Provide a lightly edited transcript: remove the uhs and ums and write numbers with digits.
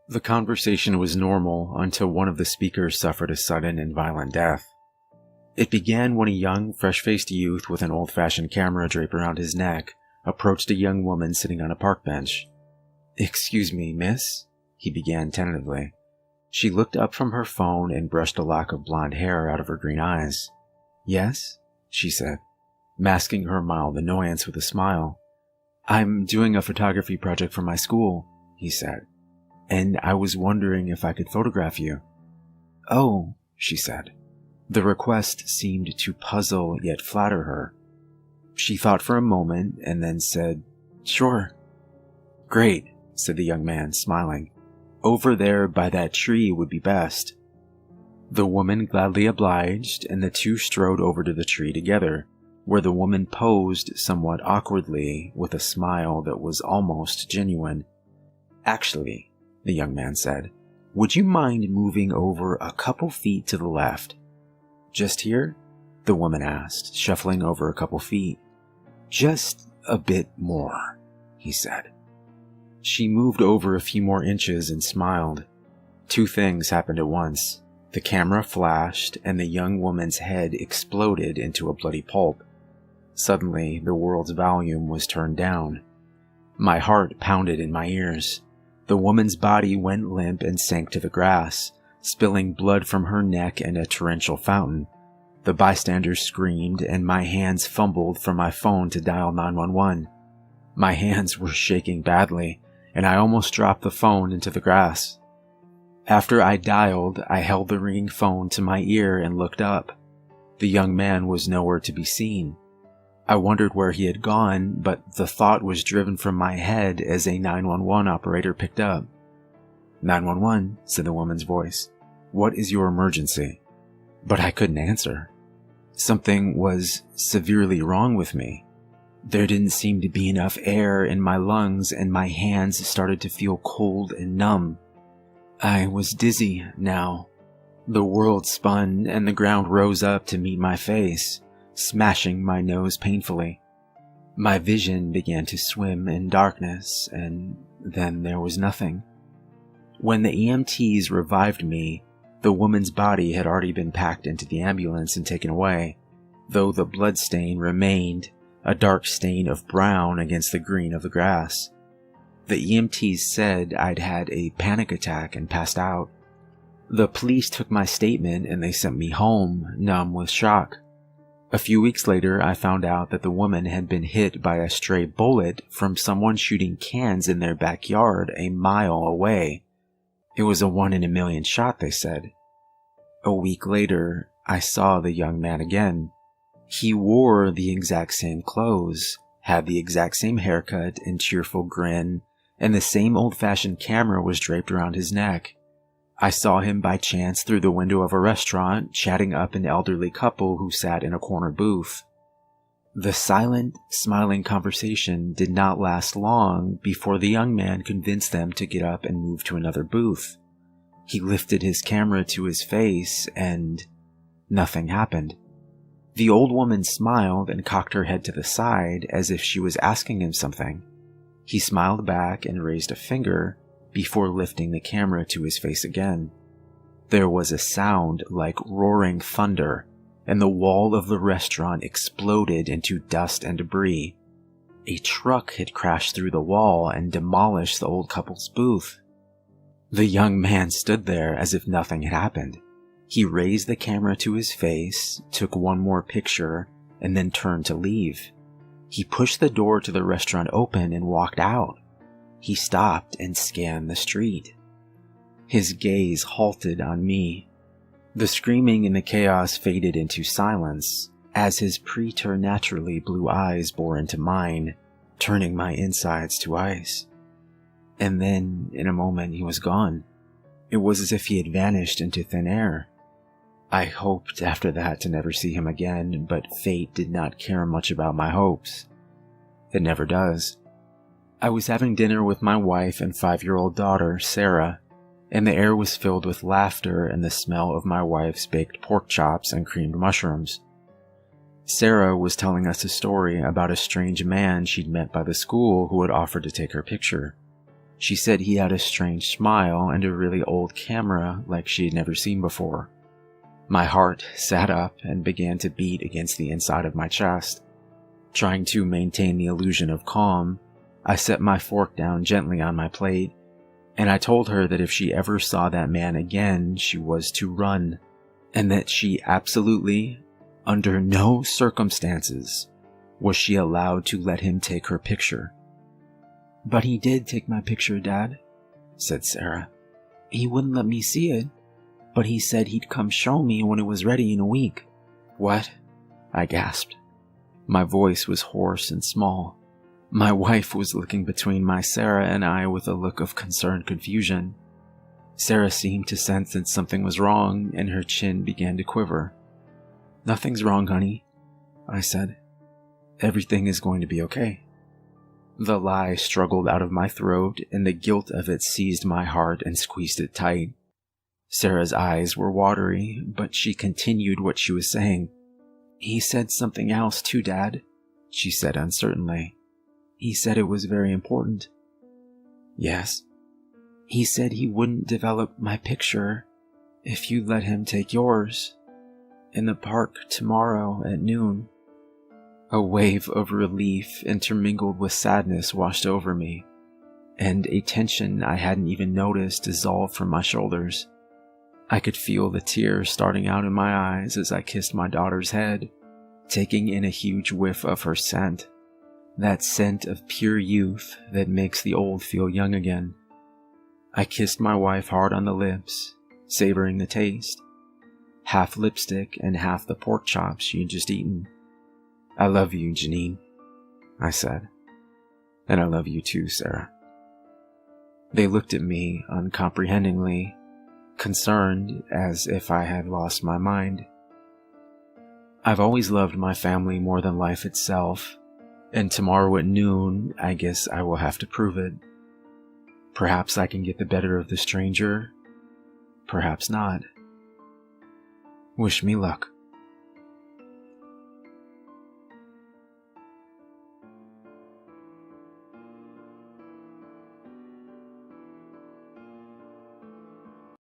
The conversation was normal until one of the speakers suffered a sudden and violent death. It began when a young, fresh-faced youth with an old-fashioned camera draped around his neck approached a young woman sitting on a park bench. "Excuse me, miss?" he began tentatively. She looked up from her phone and brushed a lock of blonde hair out of her green eyes. "Yes?" she said, masking her mild annoyance with a smile. "I'm doing a photography project for my school," he said, "and I was wondering if I could photograph you." "Oh," she said. The request seemed to puzzle yet flatter her. She thought for a moment and then said, "Sure." "Great," said the young man, smiling. "Over there by that tree would be best." The woman gladly obliged, and the two strode over to the tree together, where the woman posed somewhat awkwardly with a smile that was almost genuine. "Actually," the young man said, "would you mind moving over a couple feet to the left?" "Just here?" the woman asked, shuffling over a couple feet. "Just a bit more," he said. She moved over a few more inches and smiled. Two things happened at once. The camera flashed, and the young woman's head exploded into a bloody pulp. Suddenly, the world's volume was turned down. My heart pounded in my ears. The woman's body went limp and sank to the grass, spilling blood from her neck in a torrential fountain. The bystanders screamed, and my hands fumbled for my phone to dial 911. My hands were shaking badly, and I almost dropped the phone into the grass. After I dialed, I held the ringing phone to my ear and looked up. The young man was nowhere to be seen. I wondered where he had gone, but the thought was driven from my head as a 911 operator picked up. "911, said the woman's voice. "What is your emergency?" But I couldn't answer. Something was severely wrong with me. There didn't seem to be enough air in my lungs, and my hands started to feel cold and numb. I was dizzy now. The world spun, and the ground rose up to meet my face, smashing my nose painfully. My vision began to swim in darkness, and then there was nothing. When the EMTs revived me, the woman's body had already been packed into the ambulance and taken away, though the blood stain remained, a dark stain of brown against the green of the grass. The EMTs said I'd had a panic attack and passed out. The police took my statement and they sent me home, numb with shock. A few weeks later, I found out that the woman had been hit by a stray bullet from someone shooting cans in their backyard a mile away. It was a 1 in a million shot, they said. A week later, I saw the young man again. He wore the exact same clothes, had the exact same haircut and cheerful grin, and the same old-fashioned camera was draped around his neck. I saw him by chance through the window of a restaurant, chatting up an elderly couple who sat in a corner booth. The silent, smiling conversation did not last long before the young man convinced them to get up and move to another booth. He lifted his camera to his face, and nothing happened. The old woman smiled and cocked her head to the side as if she was asking him something. He smiled back and raised a finger before lifting the camera to his face again. There was a sound like roaring thunder, and the wall of the restaurant exploded into dust and debris. A truck had crashed through the wall and demolished the old couple's booth. The young man stood there as if nothing had happened. He raised the camera to his face, took one more picture, and then turned to leave. He pushed the door to the restaurant open and walked out. He stopped and scanned the street. His gaze halted on me. The screaming and the chaos faded into silence as his preternaturally blue eyes bore into mine, turning my insides to ice. And then, in a moment, he was gone. It was as if he had vanished into thin air. I hoped after that to never see him again, but fate did not care much about my hopes. It never does. I was having dinner with my wife and 5-year-old daughter, Sarah, and the air was filled with laughter and the smell of my wife's baked pork chops and creamed mushrooms. Sarah was telling us a story about a strange man she'd met by the school who had offered to take her picture. She said he had a strange smile and a really old camera like she had never seen before. My heart sat up and began to beat against the inside of my chest. Trying to maintain the illusion of calm, I set my fork down gently on my plate, and I told her that if she ever saw that man again, she was to run, and that she absolutely, under no circumstances, was she allowed to let him take her picture. "But he did take my picture, Dad," said Sarah. "He wouldn't let me see it, but he said he'd come show me when it was ready in a week." "What?" I gasped. My voice was hoarse and small. My wife was looking between my Sarah and I with a look of concerned confusion. Sarah seemed to sense that something was wrong, and her chin began to quiver. "Nothing's wrong, honey," I said. "Everything is going to be okay." The lie struggled out of my throat, and the guilt of it seized my heart and squeezed it tight. Sarah's eyes were watery, but she continued what she was saying. "He said something else too, Dad," she said uncertainly. "He said it was very important." "Yes?" "He said he wouldn't develop my picture if you let him take yours. In the park tomorrow at noon." A wave of relief intermingled with sadness washed over me, and a tension I hadn't even noticed dissolved from my shoulders. I could feel the tears starting out in my eyes as I kissed my daughter's head, taking in a huge whiff of her scent, that scent of pure youth that makes the old feel young again. I kissed my wife hard on the lips, savoring the taste, half lipstick and half the pork chops she had just eaten. "I love you, Janine," I said. "And I love you too, Sarah." They looked at me uncomprehendingly, concerned as if I had lost my mind. I've always loved my family more than life itself, and tomorrow at noon, I guess I will have to prove it. Perhaps I can get the better of the stranger, perhaps not. Wish me luck.